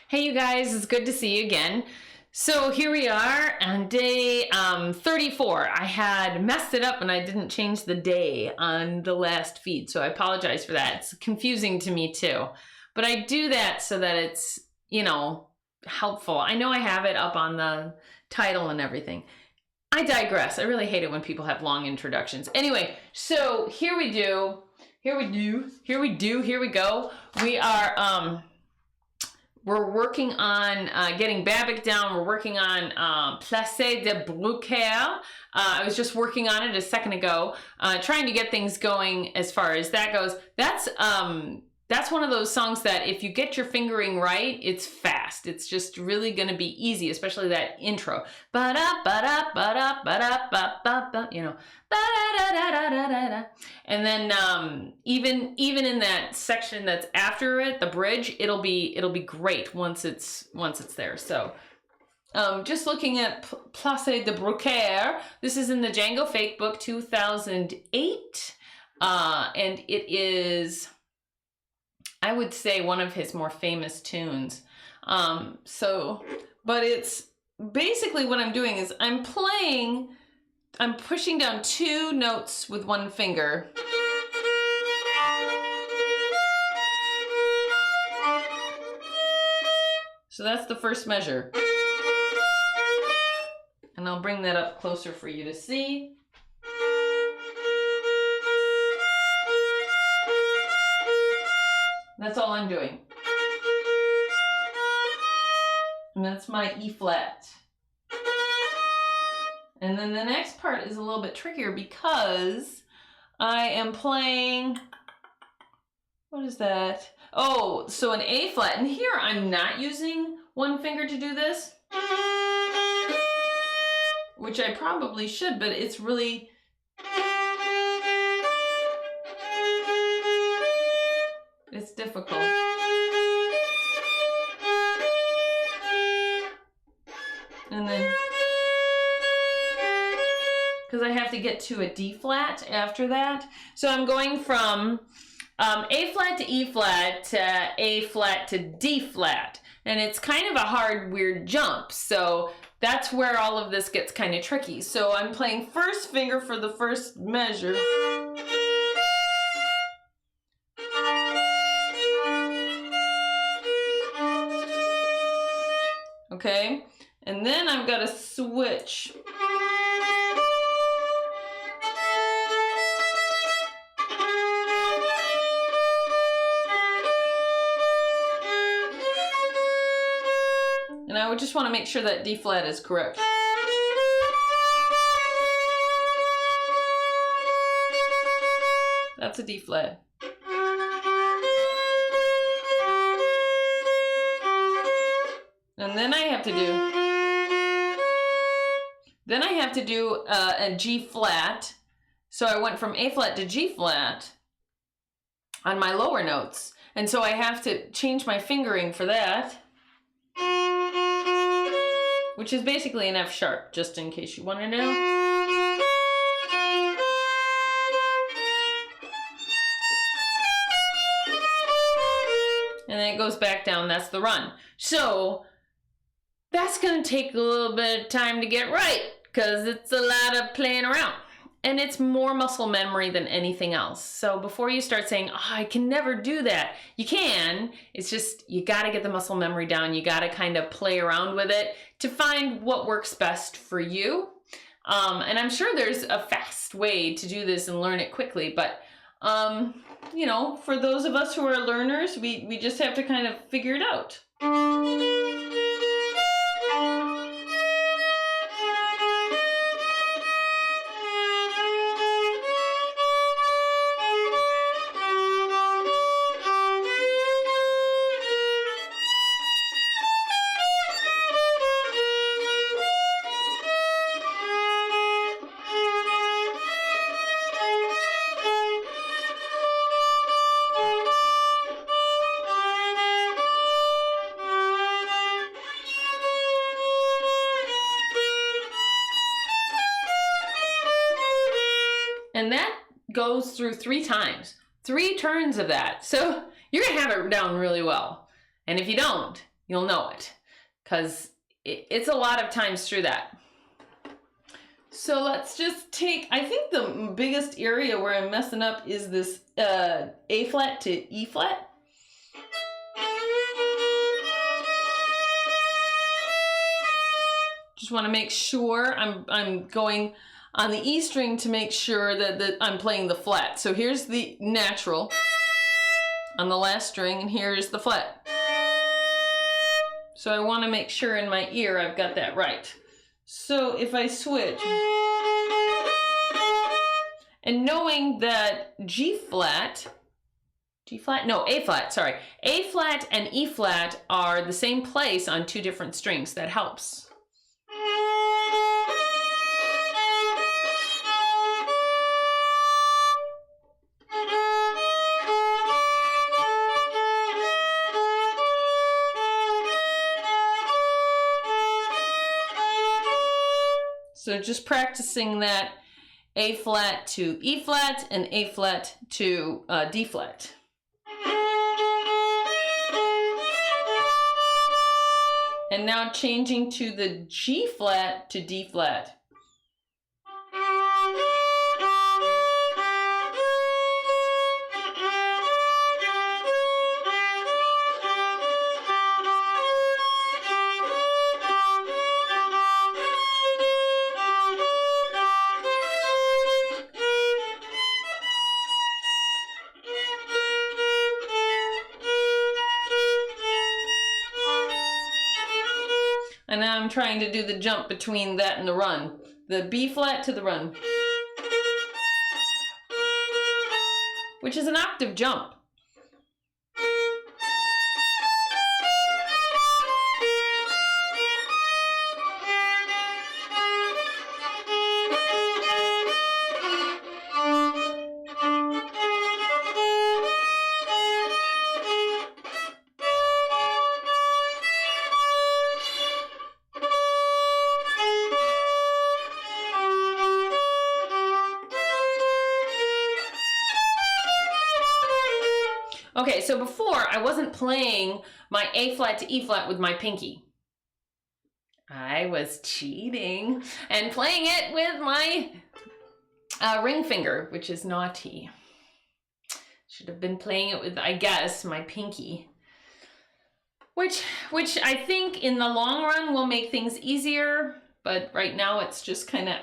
Hey you guys, it's good to see you again. So here we are on day 34. I had messed it up and I didn't change the day on the last feed, so I apologize for that. It's confusing to me too. But I do that so that it's, helpful. I know I have it up on the title and everything. I digress. I really hate it when people have long introductions. Anyway, so here we go. We are we're working on getting Babic down. We're working on Place de Brouckere. I was just working on it a second ago, trying to get things going as far as that goes. That's one of those songs that if you get your fingering right, it's fast. It's just really going to be easy, especially that intro. And then even in that section that's after it, the bridge, it'll be great once it's there. So just looking at Place de Brouckere. This is in the Django Fake Book 2008, and it is, I would say, one of his more famous tunes. But it's basically what I'm doing is I'm pushing down two notes with one finger. So that's the first measure. And I'll bring that up closer for you to see. That's all I'm doing. And that's my E flat. And then the next part is a little bit trickier because I am playing, what is that? Oh, so an A flat. And here I'm not using one finger to do this, which I probably should, but it's really, it's difficult. And then, because I have to get to a D flat after that. So I'm going from A flat to E flat to A flat to D flat. And it's kind of a hard, weird jump. So that's where all of this gets kind of tricky. So I'm playing first finger for the first measure. Okay, and then I've got to switch. And I would just want to make sure that D flat is correct. That's a D flat. And then I have to do a G flat. So I went from A flat to G flat on my lower notes. And so I have to change my fingering for that, which is basically an F sharp, just in case you want to know. And then it goes back down, that's the run. So that's going to take a little bit of time to get right because it's a lot of playing around. And it's more muscle memory than anything else. So before you start saying, oh, I can never do that, you can. It's just you got to get the muscle memory down. You got to kind of play around with it to find what works best for you. And I'm sure there's a fast way to do this and learn it quickly. But, for those of us who are learners, we just have to kind of figure it out. And that goes through 3 times, 3 turns of that. So you're gonna have it down really well. And if you don't, you'll know it, because it's a lot of times through that. So let's just take, I think the biggest area where I'm messing up is this A flat to E flat. Just want to make sure I'm going on the E string to make sure that I'm playing the flat. So here's the natural on the last string, and here's the flat. So I want to make sure in my ear I've got that right. So if I switch, and knowing that A flat, sorry. A flat and E flat are the same place on two different strings, that helps. So just practicing that A flat to E flat and A flat to D flat. And now changing to the G flat to D flat. And now I'm trying to do the jump between that and the run. The B flat to the run. Which is an octave jump. Okay, so before I wasn't playing my A flat to E flat with my pinky. I was cheating and playing it with my ring finger, which is naughty. Should have been playing it with, I guess, my pinky. Which I think in the long run will make things easier, but right now it's just kind of...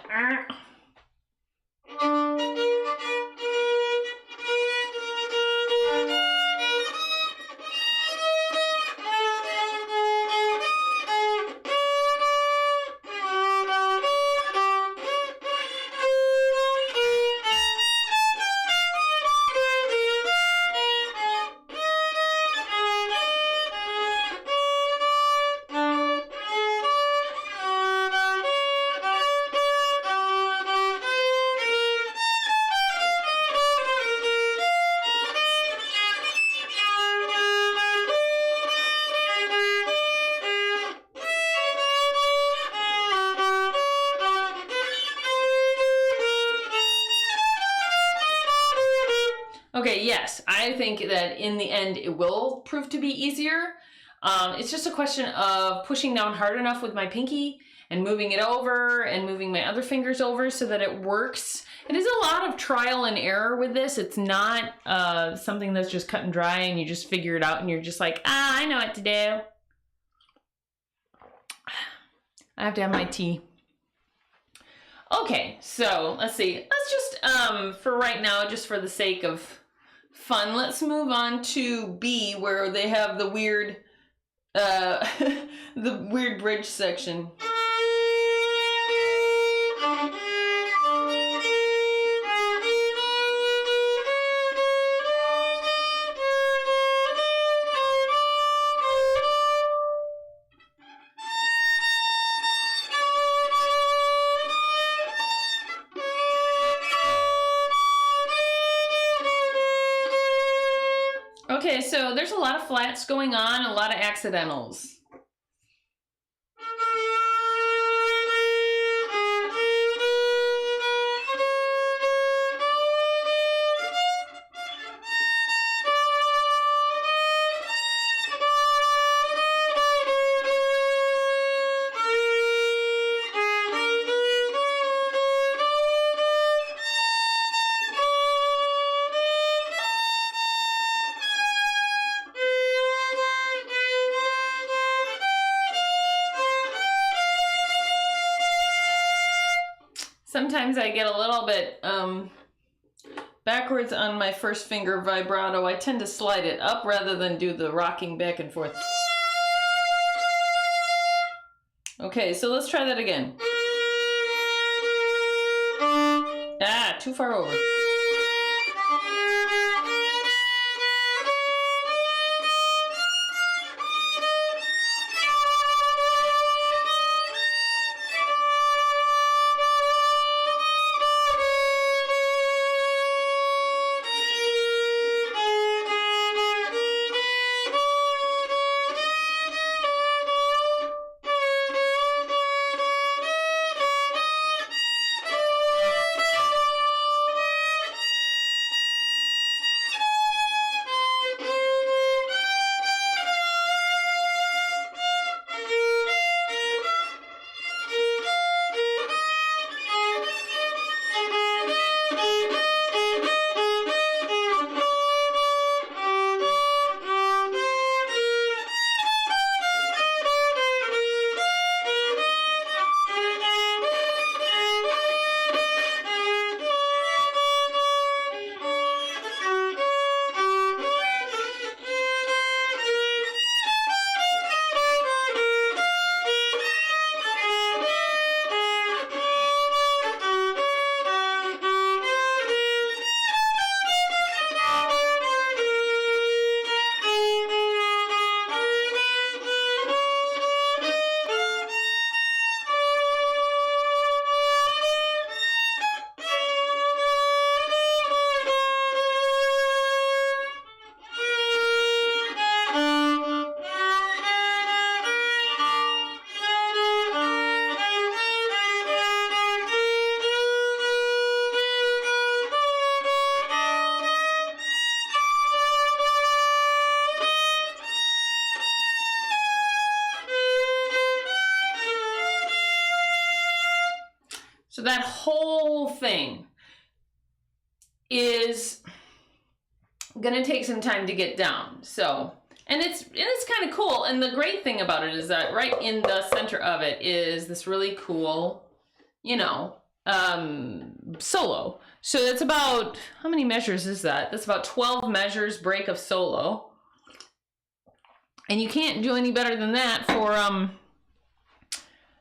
Okay, yes, I think that in the end it will prove to be easier. It's just a question of pushing down hard enough with my pinky and moving it over and moving my other fingers over so that it works. It is a lot of trial and error with this. It's not something that's just cut and dry and you just figure it out and you're just like, I know what to do. I have to have my tea. Okay, so let's see. Let's just, for right now, just for the sake of fun, let's move on to B, where they have the weird, the weird bridge section. Okay, so there's a lot of flats going on, a lot of accidentals. sometimes I get a little bit backwards on my first finger vibrato. I tend to slide it up rather than do the rocking back and forth. Okay, so let's try that again. Ah, too far over. So that whole thing is gonna take some time to get down. So, and it's kind of cool. And the great thing about it is that right in the center of it is this really cool, you know, solo. So that's about, how many measures is that? That's about 12 measures break of solo. And you can't do any better than that for,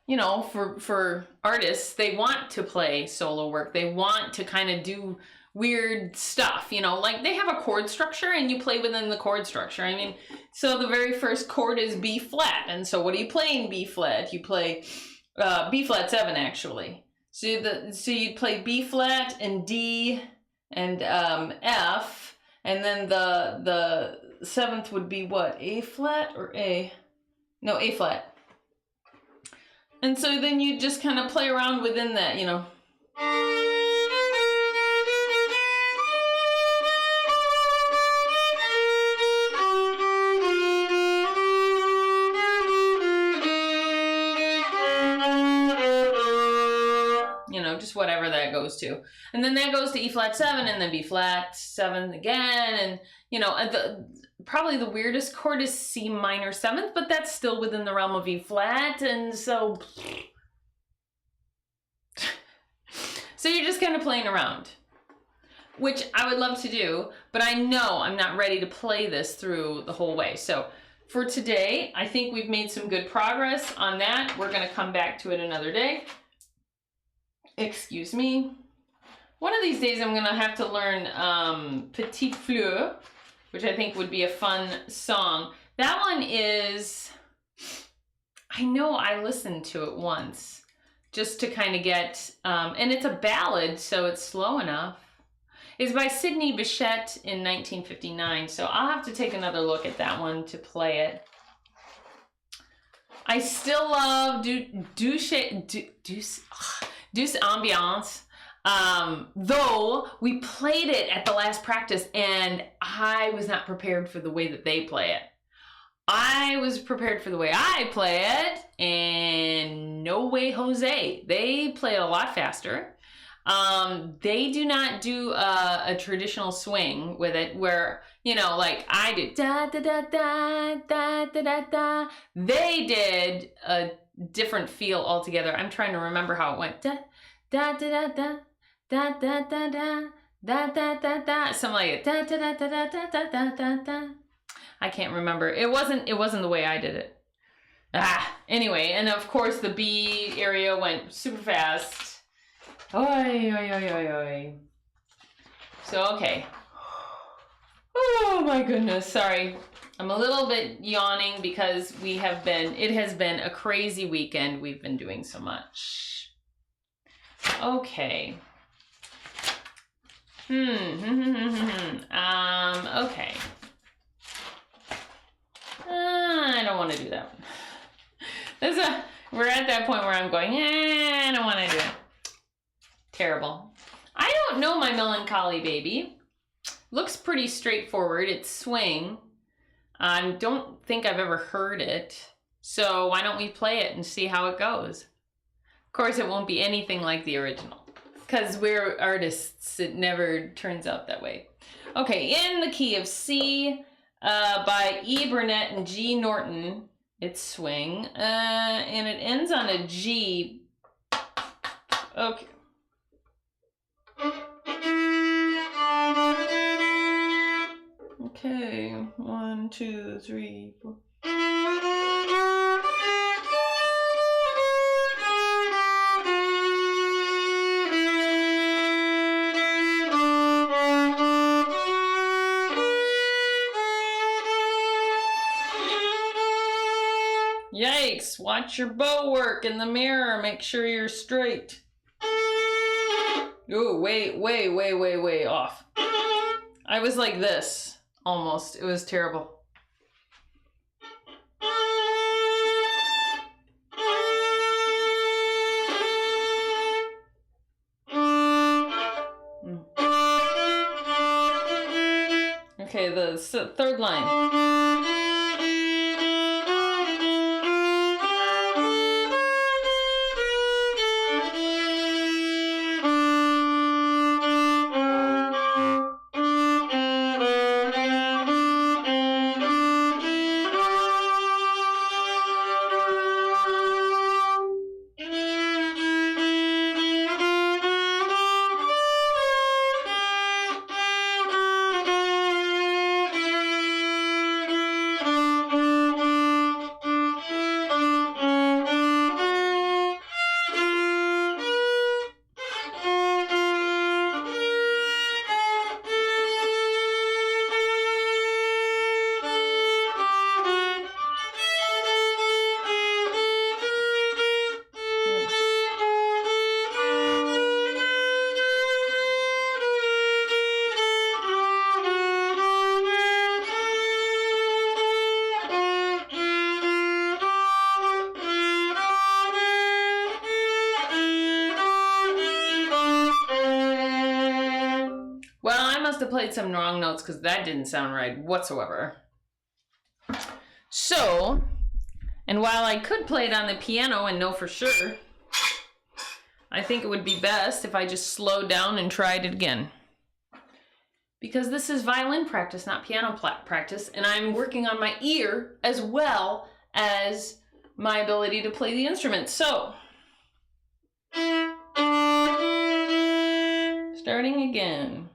you know, for artists. They want to play solo work. They want to kind of do weird stuff, you know, like they have a chord structure and you play within the chord structure. I mean, so the very first chord is B flat. And so what do you play in B flat? You play B flat 7 actually. So you'd play B flat and D and F, and then the seventh would be what? A flat or A? No, A flat. And so then you just kind of play around within that, you know. You know, just whatever that goes to. And then that goes to E flat 7 and then B flat 7 again. And, you know, probably the weirdest chord is C minor 7th, but that's still within the realm of E flat. And so you're just kind of playing around, which I would love to do, but I know I'm not ready to play this through the whole way. So for today, I think we've made some good progress on that. We're going to come back to it another day. Excuse me. One of these days I'm going to have to learn Petite Fleur, which I think would be a fun song. That one is, I know I listened to it once just to kind of get, and it's a ballad, so it's slow enough. It's by Sidney Bechet in 1959, so I'll have to take another look at that one to play it. I still love Douce Ambiance, though we played it at the last practice and I was not prepared for the way that they play it. I was prepared for the way I play it, and no way Jose. They play it a lot faster. They do not do a traditional swing with it where, you know, like I do da da da da da da da da. They did a different feel altogether. I'm trying to remember how it went. Da da da da da da da da da da da da, something like it. Da da da da da da da da da. I can't remember. It wasn't the way I did it. Anyway, and of course the B area went super fast. Oi, oi, oi, oi, oi. So, okay. Oh my goodness, sorry. I'm a little bit yawning because it has been a crazy weekend. We've been doing so much. Okay. Okay. I don't want to do that one. We're at that point where I'm going, I don't want to do it. Terrible. I don't know my melancholy baby. Looks pretty straightforward. It's swing. I don't think I've ever heard it. So why don't we play it and see how it goes? Of course, it won't be anything like the original. Because we're artists, it never turns out that way. Okay, in the key of C, by E. Burnett and G. Norton, it's swing. And it ends on a G. Okay. Okay, 1, 2, 3, 4. Yikes, watch your bow work in the mirror. Make sure you're straight. Oh, way off. I was like this, almost. It was terrible. Okay, the third line. To played some wrong notes because that didn't sound right whatsoever. So, and while I could play it on the piano and know for sure, I think it would be best if I just slowed down and tried it again. Because this is violin practice, not piano practice, and I'm working on my ear as well as my ability to play the instrument. So, starting again.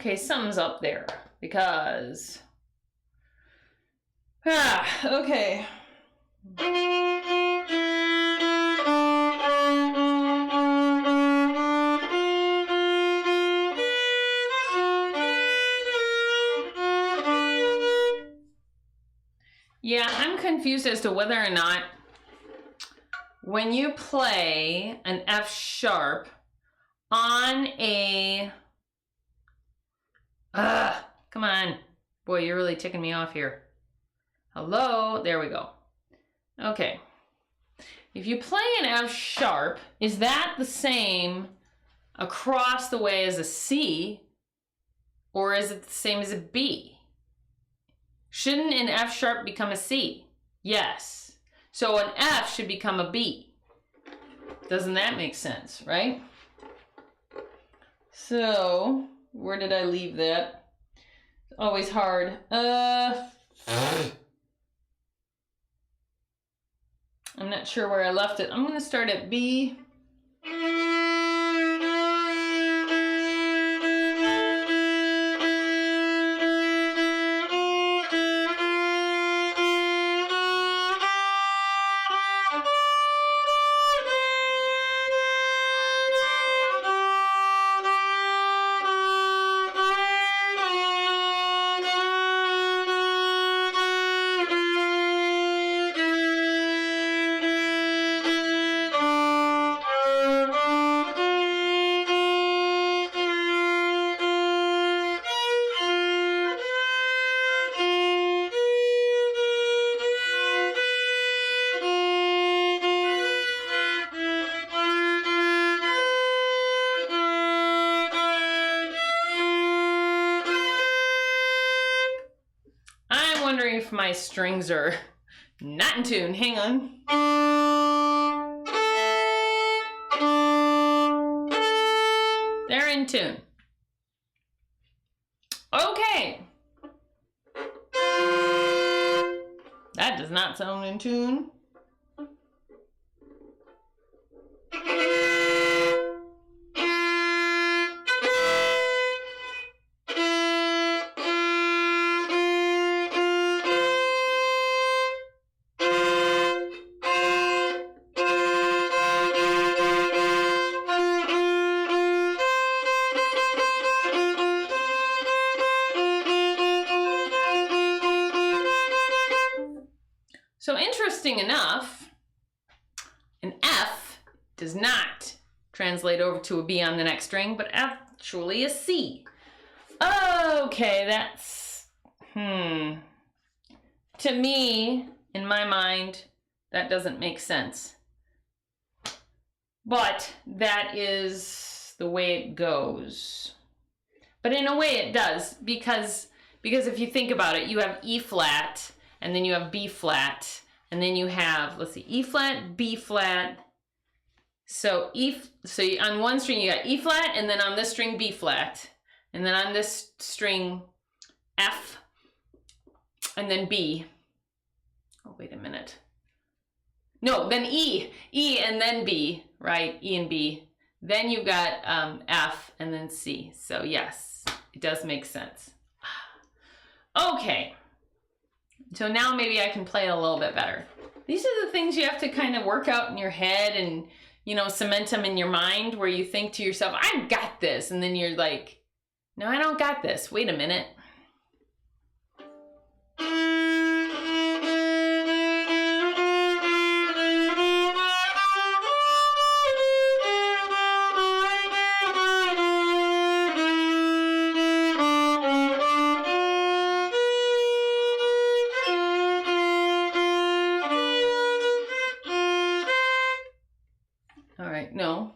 Okay, something's up there because... okay. Yeah, I'm confused as to whether or not when you play an F sharp on a... come on. Boy, you're really ticking me off here. Hello? There we go. Okay. If you play an F sharp, is that the same across the way as a C, or is it the same as a B? Shouldn't an F sharp become a C? Yes. So an F should become a B. Doesn't that make sense, right? So, where did I leave that? It's always hard. I'm not sure where I left it. I'm going to start at B. If my strings are not in tune. Hang on. They're in tune. Okay. That does not sound in tune. So interesting enough, an F does not translate over to a B on the next string, but actually a C. Okay, that's, to me, in my mind, that doesn't make sense. But that is the way it goes. But in a way it does, because if you think about it, you have E flat, and then you have B flat, and then you have, let's see, E flat, B flat. So on one string you got E flat, and then on this string B flat, and then on this string F, and then B. Oh, wait a minute. No, then E and then B, right? E and B. Then you've got F and then C. So yes, it does make sense. Okay. So now maybe I can play it a little bit better. These are the things you have to kind of work out in your head and, you know, cement them in your mind, where you think to yourself, I got this. And then you're like, no, I don't got this. Wait a minute. No.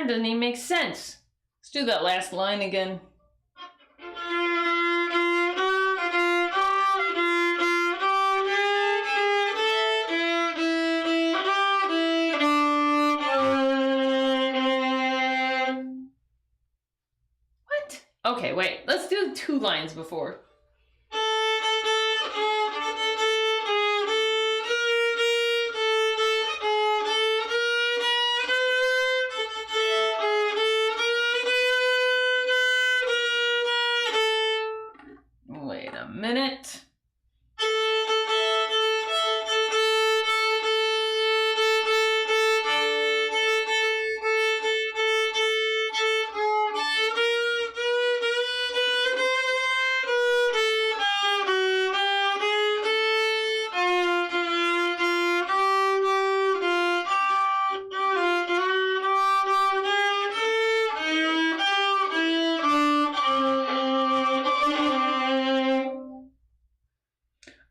That doesn't even make sense. Let's do that last line again. What? Okay, wait. Let's do 2 lines before. Wait a minute.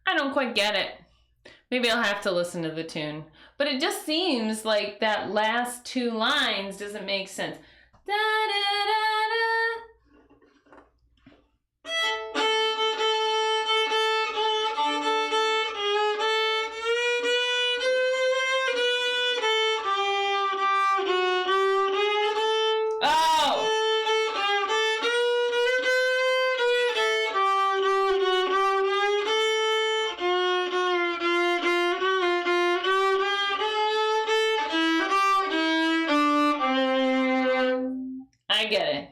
I don't quite get it. Maybe I'll have to listen to the tune. But it just seems like that last 2 lines doesn't make sense. Da, da, da, da. Oh! I get it.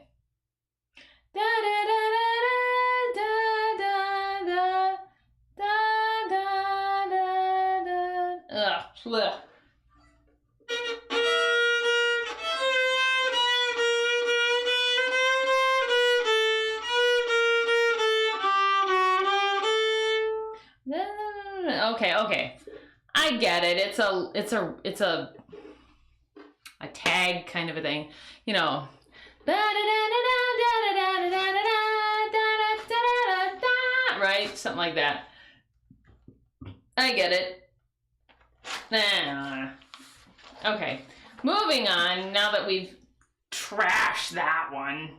Da da da da da da da da da da. Ugh. Blech. Okay. I get it. It's a tag kind of a thing, you know. Right? Something like that. I get it. Okay. Moving on, now that we've trashed that one.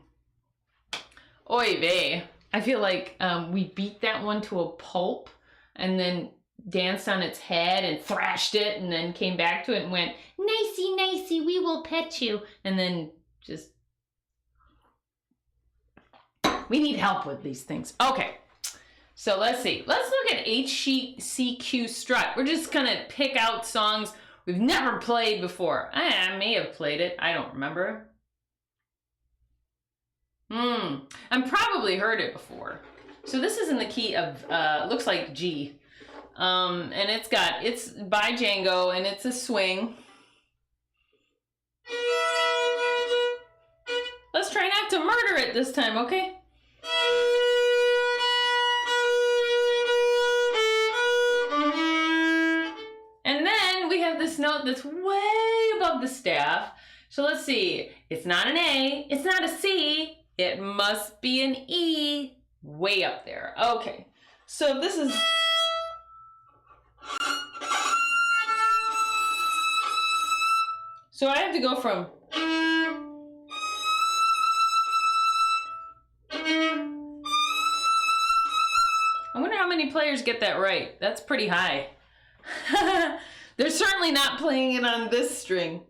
Oy vey. I feel like we beat that one to a pulp and then danced on its head and thrashed it and then came back to it and went, nicey, nicey, we will pet you. And then just... We need help with these things. Okay. So let's see. Let's look at H.C.Q. Strut. We're just going to pick out songs we've never played before. I may have played it. I don't remember. I've probably heard it before. So this is in the key of, looks like G. And it's by Django, and it's a swing. Let's try not to murder it this time, okay? And then we have this note that's way above the staff. So let's see. It's not an A. It's not a C. It must be an E. Way up there. Okay. So this is... So I have to go from... I wonder how many players get that right. That's pretty high. They're certainly not playing it on this string.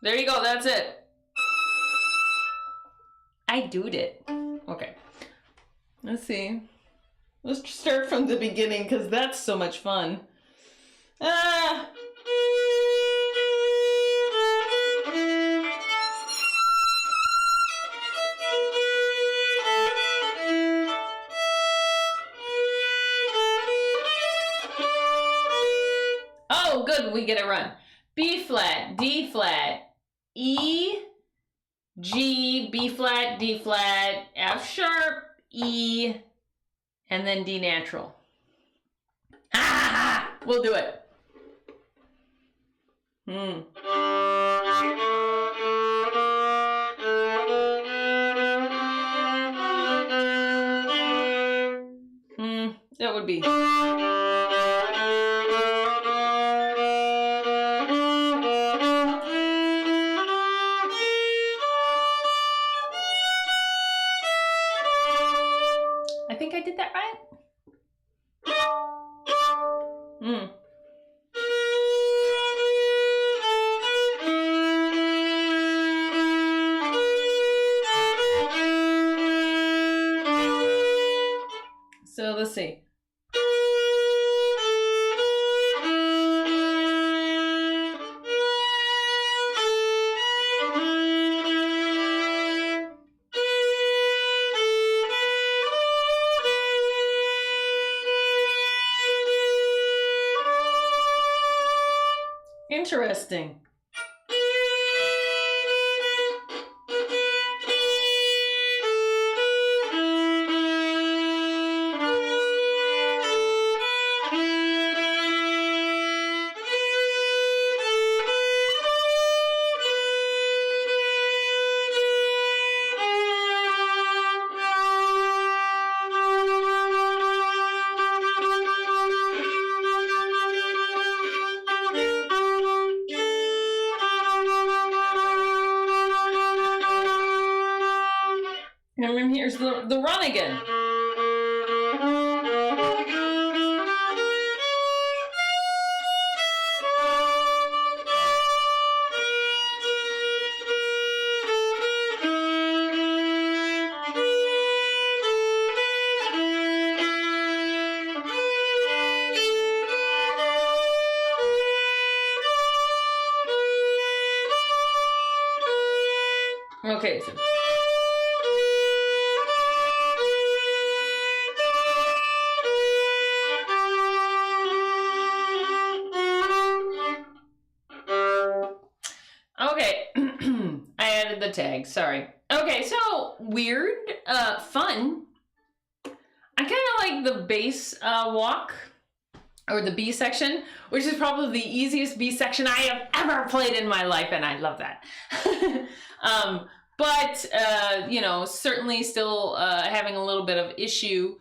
There you go, that's it. I doed it. Okay. Let's see. Let's start from the beginning because that's so much fun. Oh, good, we get a run. B flat, D flat, E, G, B flat, D flat, F sharp, E, and then D natural. Ah! We'll do it. That would be... let's see. Interesting. And then here's the run again. Okay, so okay, I added the tag, sorry. Okay, so weird, fun. I kind of like the bass walk, or the B section, which is probably the easiest B section I have ever played in my life, and I love that. But, you know, certainly still having a little bit of issue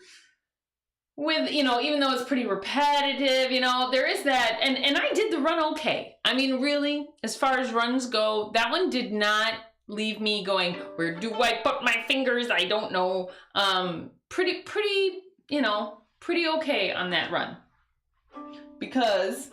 with, you know, even though it's pretty repetitive, you know, there is that, and I did the run okay. I mean, really, as far as runs go, that one did not leave me going, where do I put my fingers? I don't know. Pretty, you know, pretty okay on that run. Because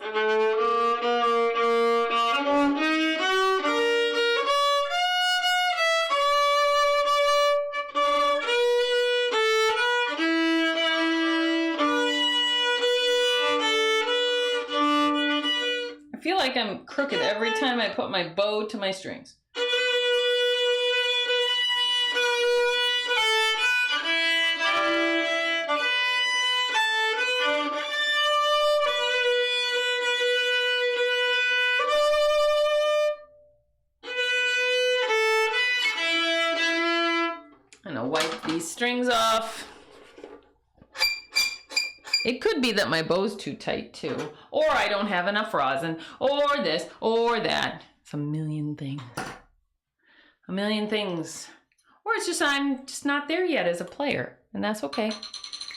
I feel like I'm crooked every time I put my bow to my strings. I'm gonna wipe these strings off. It could be that my bow's too tight too, or I don't have enough rosin, or this, or that. It's a million things. A million things. Or it's just I'm just not there yet as a player, and that's okay.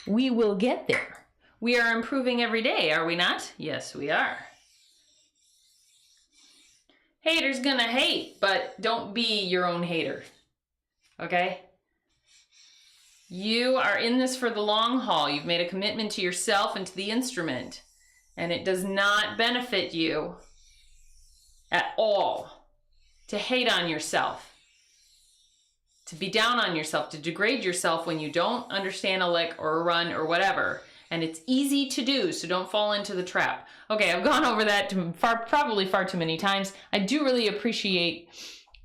We will get there. We are improving every day, are we not? Yes, we are. Haters gonna hate, but don't be your own hater. Okay? You are in this for the long haul. You've made a commitment to yourself and to the instrument, and it does not benefit you at all to hate on yourself, to be down on yourself, to degrade yourself when you don't understand a lick or a run or whatever. And it's easy to do, so don't fall into the trap. Okay, I've gone over that probably far too many times. I do really appreciate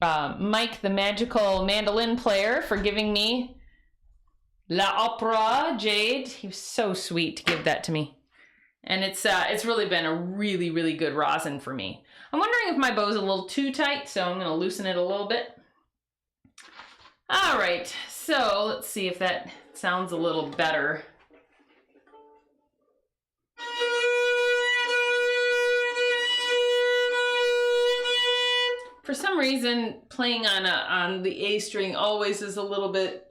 Mike, the magical mandolin player, for giving me La Opera Jade. He was so sweet to give that to me. And it's really been a really, really good rosin for me. I'm wondering if my bow's a little too tight, so I'm going to loosen it a little bit. All right, so let's see if that sounds a little better. For some reason, playing on the A string always is a little bit.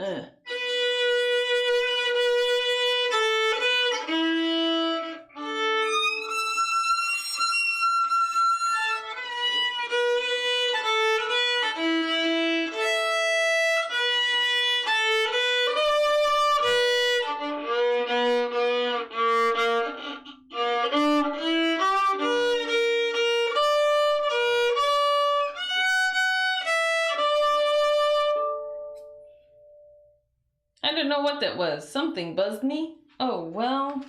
I don't know what that was. Something buzzed me. Oh, well.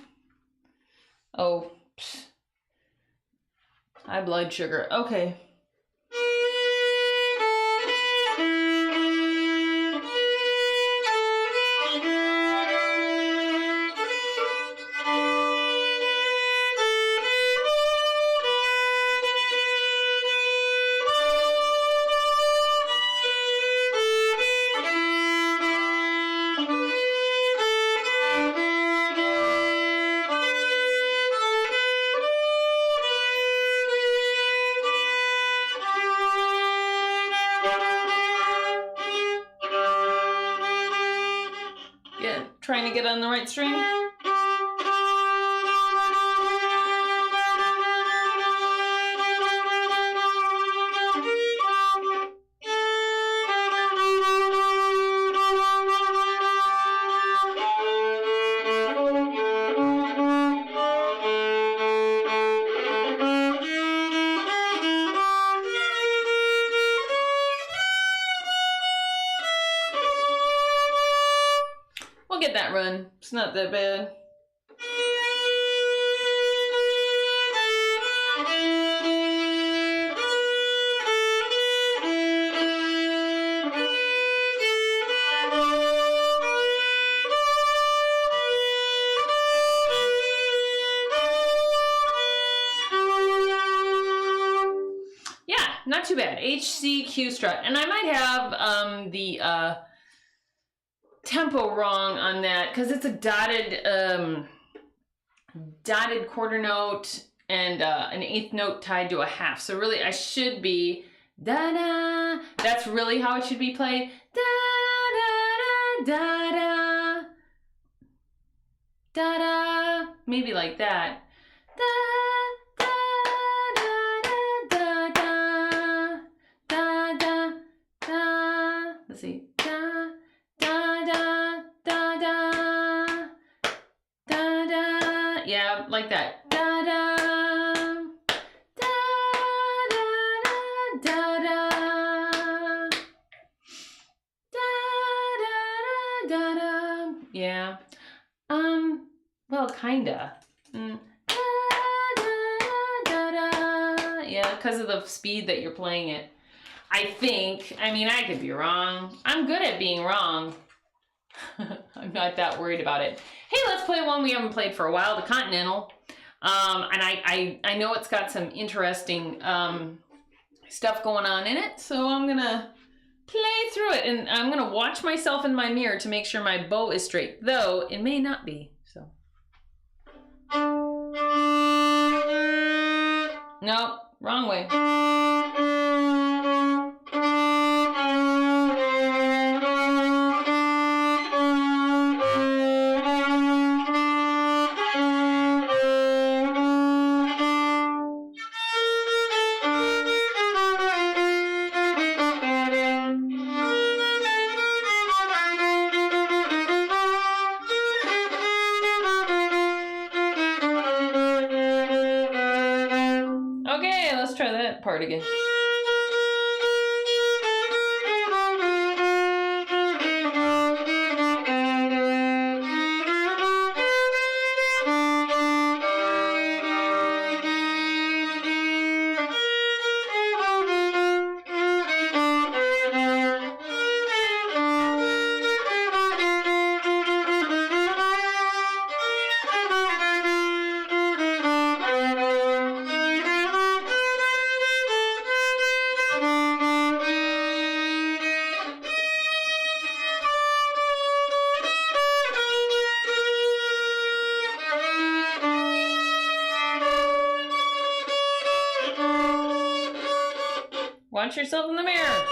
Oh, psh. High blood sugar. Okay. Trying to get on the right string. We'll get that run. It's not that bad. Yeah, not too bad. H.C.Q strut. And I might have the tempo wrong on that because it's a dotted quarter note and an eighth note tied to a half. So really I should be da-da. That's really how it should be played. Da-da-da-da-da. Da-da. Maybe like that. Da-da-da-da-da. Da-da-da. Let's see. Yeah, like that. Da da da da da da da da da. Yeah. Well, kinda. Da da da. Yeah, because of the speed that you're playing it. I think. I mean, I could be wrong. I'm good at being wrong. I'm not that worried about it. Hey, let's play one we haven't played for a while, the Continental. And I know it's got some interesting stuff going on in it, so I'm gonna play through it, and I'm gonna watch myself in my mirror to make sure my bow is straight, though it may not be, so. Nope, wrong way. Okay, let's try that part again. Watch yourself in the mirror.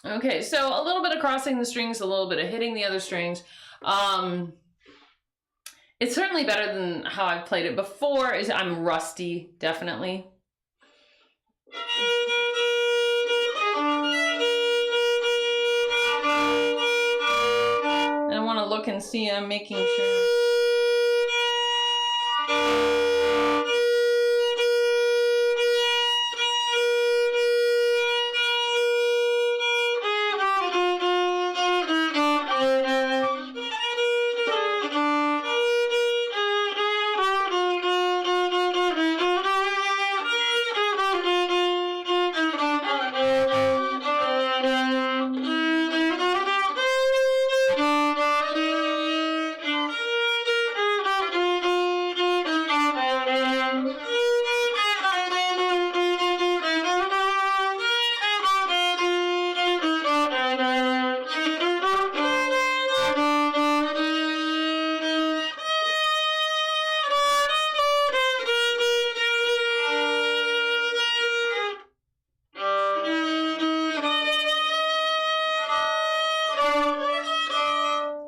Okay, so a little bit of crossing the strings, a little bit of hitting the other strings. It's certainly better than how I've played it before. I'm rusty, definitely. look and see I'm making sure.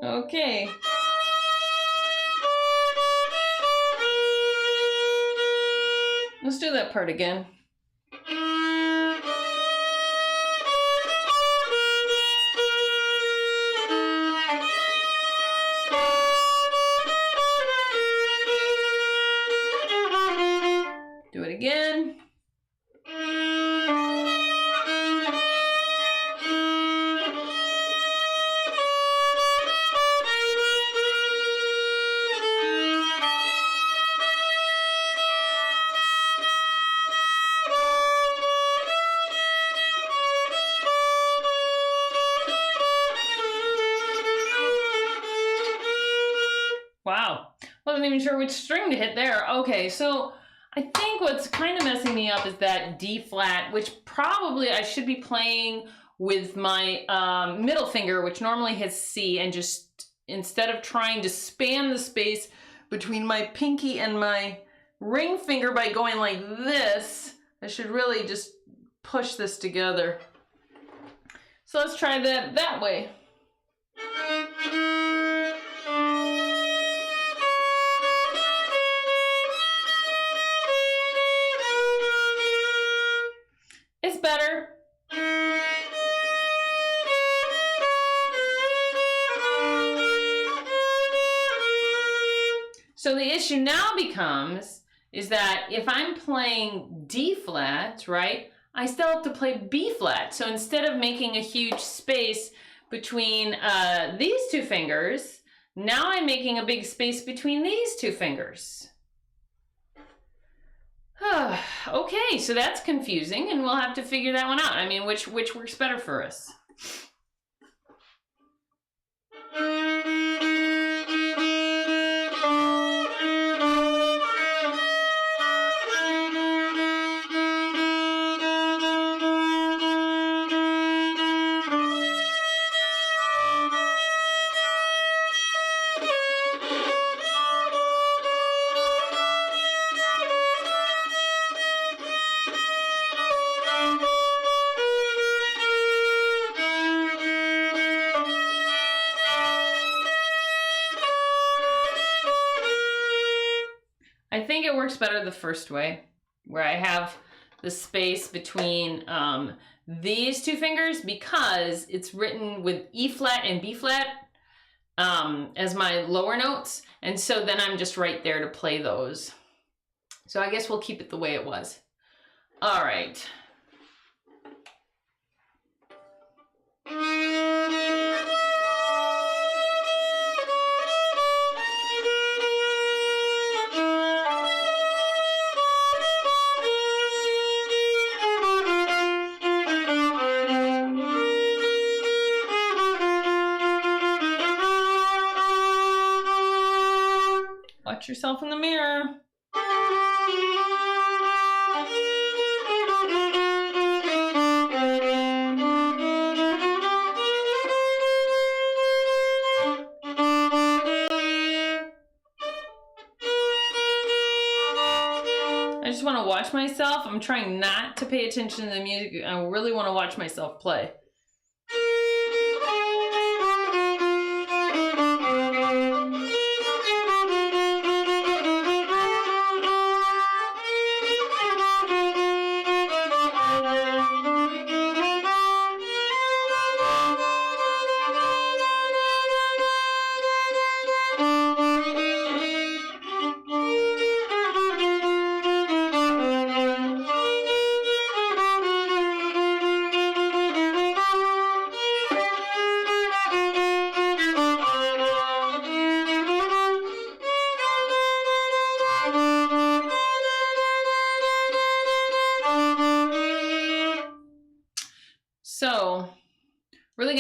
Okay. Let's do that part again. Do it again. Wow, wasn't even sure which string to hit there. Okay, so I think what's kind of messing me up is that D flat, which probably I should be playing with my middle finger, which normally hits C, and just instead of trying to span the space between my pinky and my ring finger by going like this, I should really just push this together. So let's try that way. It's better. So the issue now becomes is that if I'm playing D flat, right, I still have to play B flat. So instead of making a huge space between these two fingers, now I'm making a big space between these two fingers. Okay, so that's confusing, and we'll have to figure that one out. I mean, which works better for us? I think it works better the first way, where I have the space between these two fingers, because it's written with E flat and B flat as my lower notes, and so then I'm just right there to play those. So I guess we'll keep it the way it was. All right. Watch yourself in the mirror. I just want to watch myself. I'm trying not to pay attention to the music. I really want to watch myself play.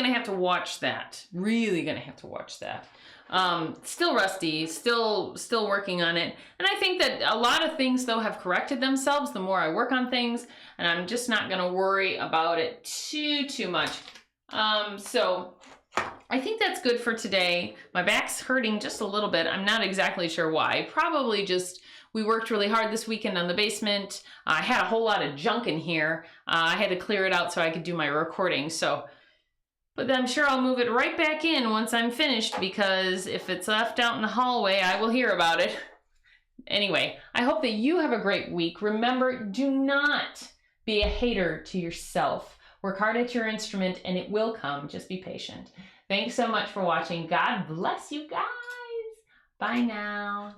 going to have to watch that. Really going to have to watch that. Still rusty, still working on it. And I think that a lot of things, though, have corrected themselves the more I work on things. And I'm just not going to worry about it too much. So I think that's good for today. My back's hurting just a little bit. I'm not exactly sure why. Probably just we worked really hard this weekend on the basement. I had a whole lot of junk in here. I had to clear it out so I could do my recording. But I'm sure I'll move it right back in once I'm finished, because if it's left out in the hallway, I will hear about it. Anyway, I hope that you have a great week. Remember, do not be a hater to yourself. Work hard at your instrument and it will come. Just be patient. Thanks so much for watching. God bless you guys. Bye now.